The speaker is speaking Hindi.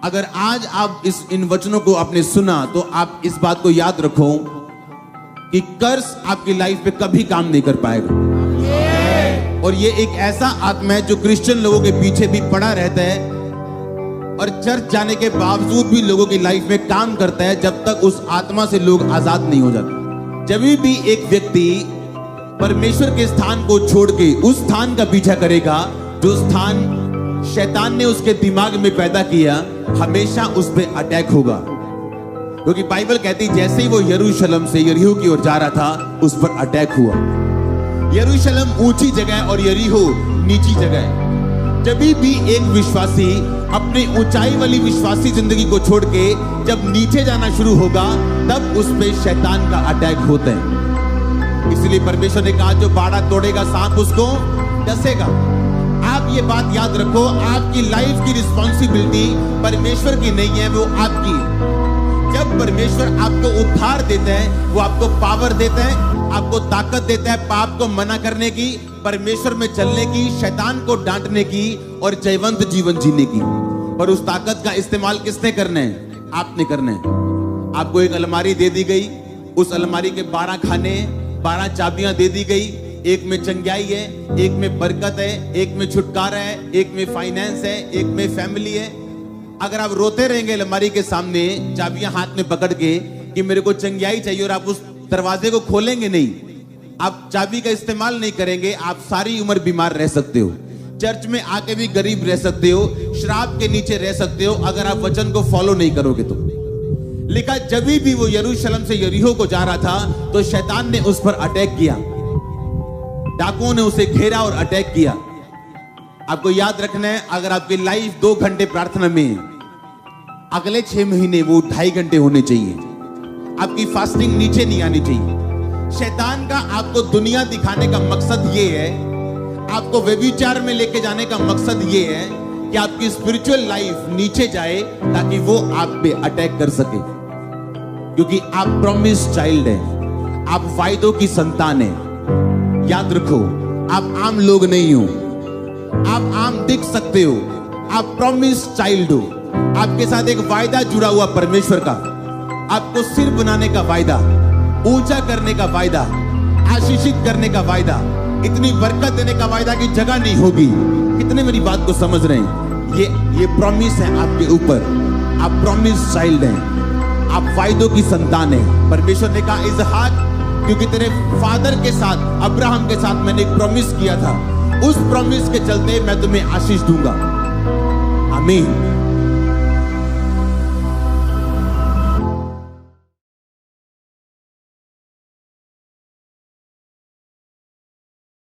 अगर आज आप इन वचनों को आपने सुना तो आप इस बात को याद रखो कि कर्ज आपकी लाइफ पे कभी काम नहीं कर पाएगा। और ये एक ऐसा आत्मा है जो क्रिश्चियन लोगों के पीछे भी पड़ा रहता है और चर्च जाने के बावजूद भी लोगों की लाइफ में काम करता है जब तक उस आत्मा से लोग आजाद नहीं हो जाते। जब भी एक व्यक्ति परमेश्वर के स्थान को छोड़ के उस स्थान का पीछा करेगा जो स्थान शैतान ने उसके दिमाग में पैदा किया, हमेशा उस पे अटैक होगा। क्योंकि बाइबल कहती जैसे ही वो यरूशलेम से यरीहो की ओर जा रहा था उस पर अटैक हुआ। यरूशलेम ऊंची जगह है और यरीहो नीची जगह है। जब भी एक विश्वासी अपनी ऊंचाई वाली विश्वासी जिंदगी को छोड़ के जब नीचे जाना शुरू होगा तब उस पे शैतान का अटैक होता है। इसलिए परमेश्वर ने कहा जो बाड़ा तोड़ेगा सांप उसको डसेगा। आप ये बात याद रखो, आपकी लाइफ की रिस्पॉन्सिबिलिटी परमेश्वर की नहीं है, वो आपकी है। जब परमेश्वर आपको उद्धार देता है वो आपको पावर देता है, आपको ताकत देता है पाप को मना करने की, परमेश्वर में चलने की, शैतान को डांटने की और जयवंत जीवन जीने की। पर उस ताकत का इस्तेमाल किसने करना है? आपने करना है। आपको एक अलमारी दे दी गई, उस अलमारी के 12 खाने, 12 चाबियां दे दी गई। एक में चंगाई है, एक में बरकत है, एक में छुटकारा है, एक में फाइनेंस है, एक में फैमिली है। अगर आप रोते रहेंगे अलमारी के सामने चाबियां हाथ में पकड़ के कि मेरे को चंगाई चाहिए और आप उस दरवाजे को खोलेंगे नहीं, आप चाबी का इस्तेमाल नहीं करेंगे, आप सारी उम्र बीमार रह सकते हो, चर्च में आके भी गरीब रह सकते हो, शराब के नीचे रह सकते हो अगर आप वचन को फॉलो नहीं करोगे तो। लिखा जब भी वो यरूशलेम से यरीहो को जा रहा था तो शैतान ने उस पर अटैक किया, डाकुओं ने उसे घेरा और अटैक किया। आपको याद रखना है अगर आपकी लाइफ 2 घंटे प्रार्थना में, अगले 6 महीने वो 2.5 घंटे होने चाहिए। आपकी फास्टिंग नीचे नहीं आनी चाहिए। शैतान का आपको दुनिया दिखाने का मकसद ये है, आपको व्यभिचार में लेके जाने का मकसद ये है कि आपकी स्पिरिचुअल लाइफ नीचे जाए ताकि वो आप पे अटैक कर सके। क्योंकि आप प्रॉमिस चाइल्ड हैं, आप वायदों की संतान हैं। याद रखो आप आम लोग नहीं हो, आप आम दिख सकते हो, आप प्रॉमिस चाइल्ड हो। आपके साथ एक वायदा जुड़ा हुआ परमेश्वर का, आपको सिर बनाने का वायदा, ऊंचा करने का वायदा, आशीषित करने का वायदा, इतनी बरकत देने का वायदा कि जगह नहीं होगी। कितने मेरी बात को समझ रहे हैं? ये प्रॉमिस है आपके ऊपर। आप प्रॉमिस चाइल्ड हैं, आप वायदों की संतान हैं। परमेश्वर ने कहा इसहाक, क्योंकि तेरे फादर के साथ अब्राहम के साथ मैंने एक प्रॉमिस किया था, उस प्रॉमिस के चलते मैं तुम्हें आशीष दूंगा। आमीन।